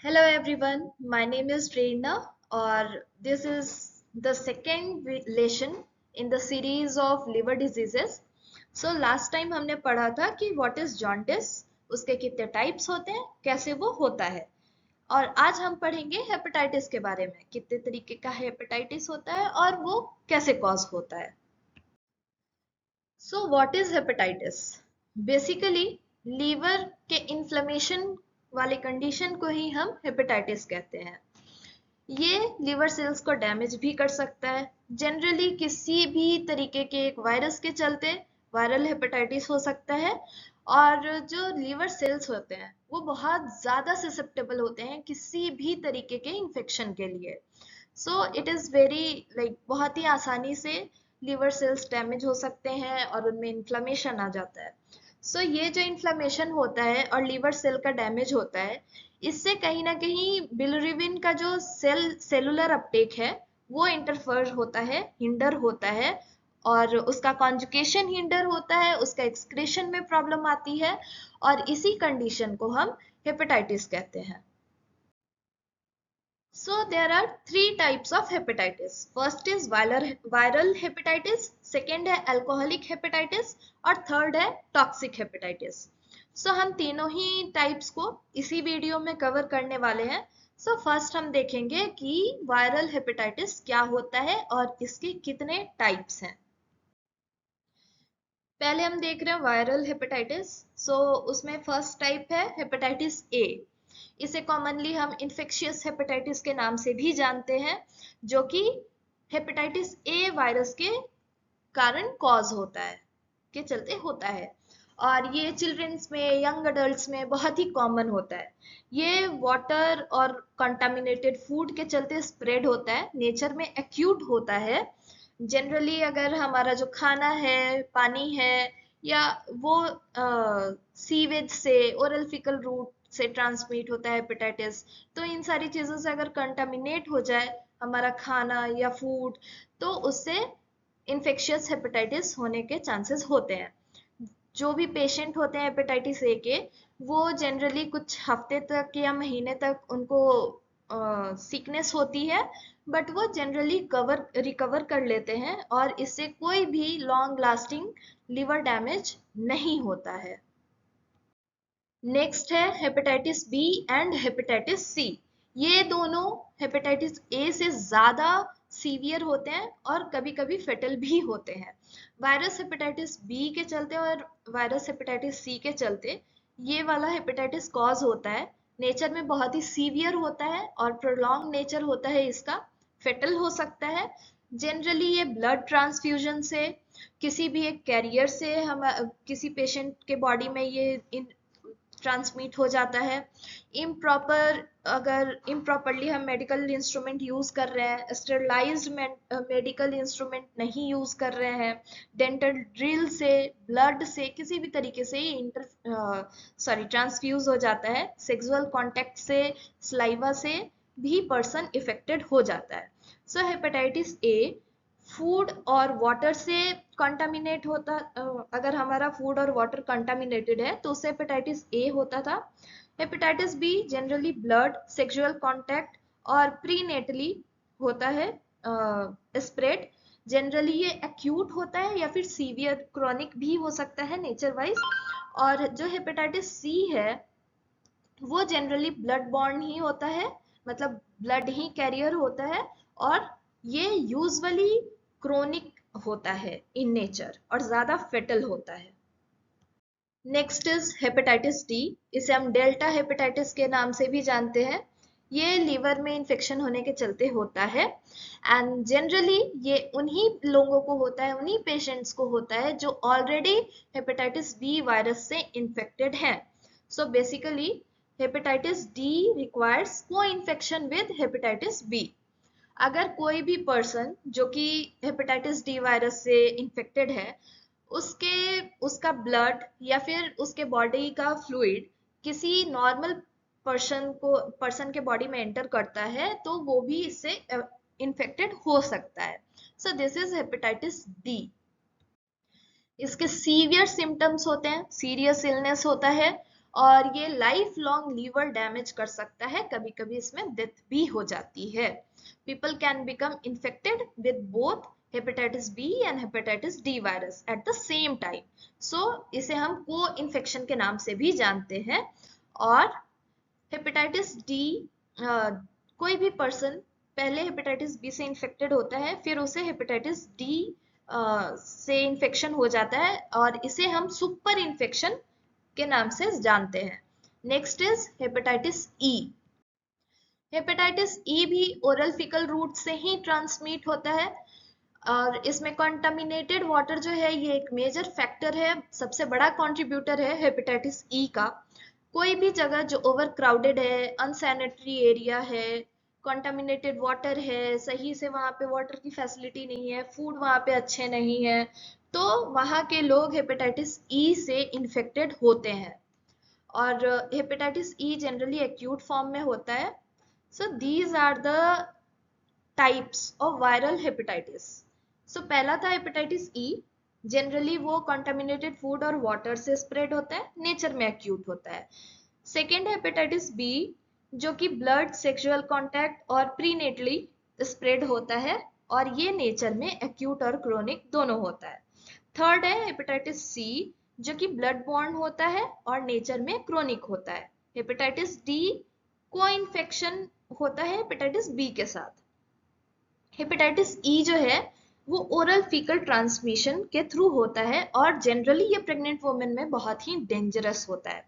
Hello everyone, my name is Prerna और this is the second lesson in the series of liver diseases. So last time हमने पढ़ा था कि what is jaundice, उसके कितने types होते हैं, कैसे वो होता है और आज हम पढ़ेंगे हेपेटाइटिस के बारे में कितने तरीके का हेपेटाइटिस होता है और वो कैसे कॉज होता है. So what is hepatitis? Basically, liver के इन्फ्लेमेशन वाले कंडीशन को ही हम हेपेटाइटिस कहते हैं. ये लिवर सेल्स को डैमेज भी कर सकता है. जनरली किसी भी तरीके के एक वायरस के चलते वायरल हेपेटाइटिस हो सकता है और जो लिवर सेल्स होते हैं वो बहुत ज़्यादा ससेप्टेबल होते हैं किसी भी तरीके के इन्फेक्शन के लिए. So it is very like बहुत ही आसानी से लिवर सेल्स डैमेज हो सकते हैं और उनमें इन्फ्लेमेशन आ जाता है. सो ये जो इन्फ्लेमेशन होता है और लिवर सेल का डैमेज होता है, इससे कहीं ना कहीं बिलिरुबिन का जो सेलुलर अपटेक है वो इंटरफेयर होता है, हिंडर होता है और उसका कॉन्जुगेशन हिंडर होता है, उसका एक्सक्रीशन में प्रॉब्लम आती है और इसी कंडीशन को हम हेपेटाइटिस कहते हैं. So there are three types of hepatitis. First is viral hepatitis, second है alcoholic hepatitis और third है toxic hepatitis. So हम तीनों ही types को इसी वीडियो में कवर करने वाले हैं. So first हम देखेंगे कि viral hepatitis क्या होता है और इसके कितने types हैं. पहले हम देख रहे हैं वायरल हेपेटाइटिस. सो उसमें फर्स्ट टाइप है हेपेटाइटिस ए. इसे कॉमनली हम इन्फेक्शियस हेपेटाइटिस के नाम से भी जानते हैं, जो कि हेपेटाइटिस ए वायरस के कारण कॉज होता है, के चलते होता है और ये चिल्ड्रंस में, यंग अडल्ट्स में बहुत ही कॉमन होता है. ये वाटर और कंटामिनेटेड फूड के चलते स्प्रेड होता है, नेचर में एक्यूट होता है. जनरली अगर हमारा जो खाना है, पानी है या वो सीवेज से, ओरल फिकल रूट से ट्रांसमिट होता है हेपेटाइटिस, तो इन सारी चीज़ों से अगर कंटामिनेट हो जाए हमारा खाना या फूड, तो उससे इन्फेक्शियस हेपेटाइटिस होने के चांसेस होते हैं. जो भी पेशेंट होते हैं हेपेटाइटिस ए के, वो जनरली कुछ हफ्ते तक या महीने तक उनको सिकनेस होती है, बट वो जनरली रिकवर कर लेते हैं और इससे कोई भी लॉन्ग लास्टिंग लिवर डैमेज नहीं होता है. नेक्स्ट है hepatitis B and hepatitis C. ये दोनों हेपेटाइटिस ए से ज़्यादा सीवियर होते हैं और कभी कभी फेटल भी होते हैं. वायरस हेपेटाइटिस बी के चलते और वायरस हेपेटाइटिस सी के चलते ये वाला हेपेटाइटिस कॉज होता है, नेचर में बहुत ही सीवियर होता है और प्रोलॉन्ग नेचर होता है इसका, फेटल हो सकता है. जनरली ये ब्लड ट्रांसफ्यूजन से, किसी भी एक कैरियर से हम किसी पेशेंट के बॉडी में ये ट्रांसमिट हो जाता है. इम्प्रॉपर, अगर इम्प्रॉपरली हम मेडिकल इंस्ट्रूमेंट यूज कर रहे हैं, स्टेरलाइज्ड मेडिकल इंस्ट्रूमेंट नहीं यूज कर रहे हैं, डेंटल ड्रिल से, ब्लड से, किसी भी तरीके से ट्रांसफ्यूज हो जाता है. सेक्सुअल कांटेक्ट से, सलाइवा से भी पर्सन इफेक्टेड हो जाता है. सो हेपेटाइटिस ए फूड और वाटर से कंटामिनेट होता, अगर हमारा फूड और वाटर कंटामिनेटेड है तो उससे हेपेटाइटिस ए होता था. Hepatitis be generally blood, sexual contact और प्रीनेटली होता है स्प्रेड. जनरली ये एक्यूट होता है या फिर सीवियर क्रॉनिक भी हो सकता है नेचर वाइज. और जो हेपेटाइटिस सी है वो जनरली ब्लड बॉर्न ही होता है, मतलब ब्लड ही कैरियर होता है और ये यूजुअली क्रोनिक होता है इन नेचर और ज्यादा फेटल होता है. Next is hepatitis D. इसे हम डेल्टा हेपेटाइटिस के नाम से भी जानते हैं. ये लीवर में इन्फेक्शन होने के चलते होता है एंड जनरली ये उन्हीं लोगों को होता है, उन्हीं पेशेंट्स को होता है जो ऑलरेडी हेपेटाइटिस बी वायरस से इन्फेक्टेड हैं. So basically hepatitis D requires को इन्फेक्शन विद हेपेटाइटिस बी. अगर कोई भी पर्सन जो कि हेपेटाइटिस डी वायरस से इन्फेक्टेड है, उसके उसका ब्लड या फिर उसके बॉडी का फ्लूइड किसी नॉर्मल पर्सन के बॉडी में एंटर करता है तो वो भी इससे इन्फेक्टेड हो सकता है. So this is hepatitis D. इसके सीवियर सिम्टम्स होते हैं, सीरियस इलनेस होता है और ये लाइफ लॉन्ग लीवर डैमेज कर सकता है, कभी कभी इसमें डेथ भी हो जाती है। People can become infected with both hepatitis B and hepatitis D virus at the same time. So इसे हम को इन्फेक्शन के नाम से भी जानते हैं। और हेपेटाइटिस डी, कोई भी पर्सन पहले हेपेटाइटिस बी से इन्फेक्टेड होता है, फिर उसे हेपेटाइटिस डी से इन्फेक्शन हो जाता है, और इसे हम सुपर इन्फेक्शन के नाम से जानते हैं। Next is hepatitis E. Hepatitis E भी ओरल फीकल रूट से ही ट्रांसमिट होता है, और इसमें कंटामिनेटेड वाटर जो है ये एक मेजर फैक्टर है, सबसे बड़ा कंट्रीब्यूटर है हेपेटाइटिस ई का। कोई भी जगह जो ओवर क्राउडेड है, अनसैनिटरी एरिया है, कंटामिनेटेड वाटर है, सही से वहाँ पे वाटर की फैसिलिटी नहीं है, फूड वहाँ पे अच्छे नहीं है, तो वहाँ के लोग हेपेटाइटिस ई से इन्फेक्टेड होते हैं। और hepatitis E generally acute form में होता है। So these are the types of viral hepatitis. So पहला था हेपेटाइटिस ई, जनरली वो कंटामिनेटेड फूड और वाटर से स्प्रेड होता है, नेचर में एक्यूट होता है। सेकेंड हेपेटाइटिस बी, जो कि ब्लड, सेक्सुअल कांटेक्ट और प्रीनेटली स्प्रेड होता है, और ये नेचर में एक्यूट और क्रोनिक दोनों होता है। थर्ड है हेपेटाइटिस सी, जो कि ब्लड बॉर्न होता है और नेचर में क्रोनिक होता है। हेपेटाइटिस डी को इन्फेक्शन होता है हेपेटाइटिस बी के साथ। हेपेटाइटिस ई जो है वो ओरल फीकल ट्रांसमिशन के थ्रू होता है, और जनरली ये प्रेग्नेंट वुमेन में बहुत ही डेंजरस होता है।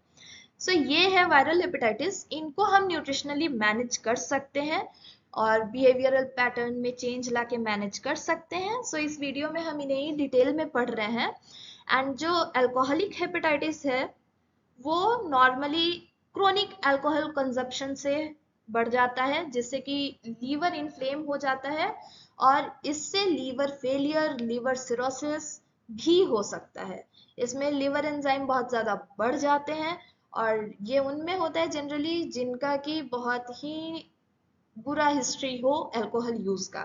सो ये है वायरल हेपेटाइटिस। इनको हम न्यूट्रिशनली मैनेज कर सकते हैं और बिहेवियरल पैटर्न में चेंज लाके मैनेज कर सकते हैं। सो इस वीडियो में हम इन्हें डिटेल में पढ़ रहे हैं। एंड जो अल्कोहलिक हेपेटाइटिस है वो नॉर्मली क्रोनिक अल्कोहल कंजप्शन से बढ़ जाता है, जिससे कि लीवर इन्फ्लेम हो जाता है, और इससे लीवर फेलियर, लीवर सिरोसिस भी हो सकता है। इसमें लिवर एंजाइम बहुत ज़्यादा बढ़ जाते हैं, और ये उनमें होता है जनरली जिनका कि बहुत ही बुरा हिस्ट्री हो अल्कोहल यूज का।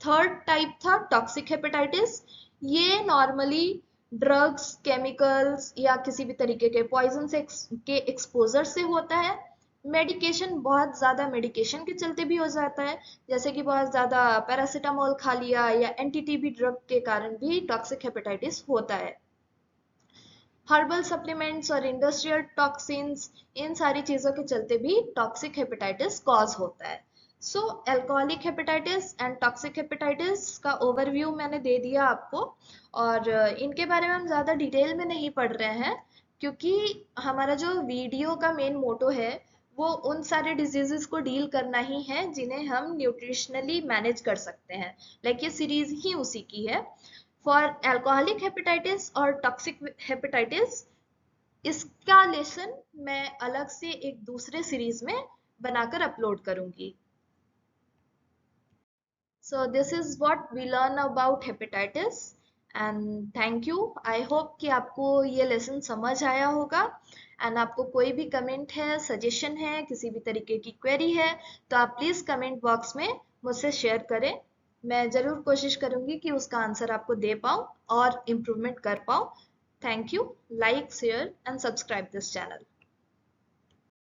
थर्ड टाइप था टॉक्सिक हेपेटाइटिस। ये नॉर्मली ड्रग्स, केमिकल्स या किसी भी तरीके के पॉइजन से के एक्सपोजर से होता है। मेडिकेशन, बहुत ज़्यादा मेडिकेशन के चलते भी हो जाता है, जैसे कि बहुत ज़्यादा पैरासीटामोल खा लिया या एंटी टीबी ड्रग के कारण भी टॉक्सिक हेपेटाइटिस होता है। हर्बल सप्लीमेंट्स और इंडस्ट्रियल टॉक्सिन्स, इन सारी चीज़ों के चलते भी टॉक्सिक हेपेटाइटिस कॉज होता है। So alcoholic hepatitis and toxic hepatitis का ओवरव्यू मैंने दे दिया आपको, और इनके बारे में हम ज़्यादा डिटेल में नहीं पढ़ रहे हैं, क्योंकि हमारा जो वीडियो का मेन मोटो है वो उन सारे डिजीजेस को डील करना ही है जिन्हें हम न्यूट्रिशनली मैनेज कर सकते हैं। लाइक ये सीरीज ही उसी की है। फॉर अल्कोहलिक हेपेटाइटिस और टॉक्सिक हेपेटाइटिस, इसका लेसन मैं अलग से एक दूसरे सीरीज में बनाकर अपलोड करूंगी। So this is what we learn about hepatitis, and thank you. I hope कि आपको ये लेसन समझ आया होगा। एंड आपको कोई भी कमेंट है, सजेशन है, किसी भी तरीके की क्वेरी है, तो आप प्लीज़ कमेंट बॉक्स में मुझसे शेयर करें। मैं ज़रूर कोशिश करूँगी कि उसका आंसर आपको दे पाऊँ और इम्प्रूवमेंट कर पाऊँ। Thank you. Like, share and subscribe this channel.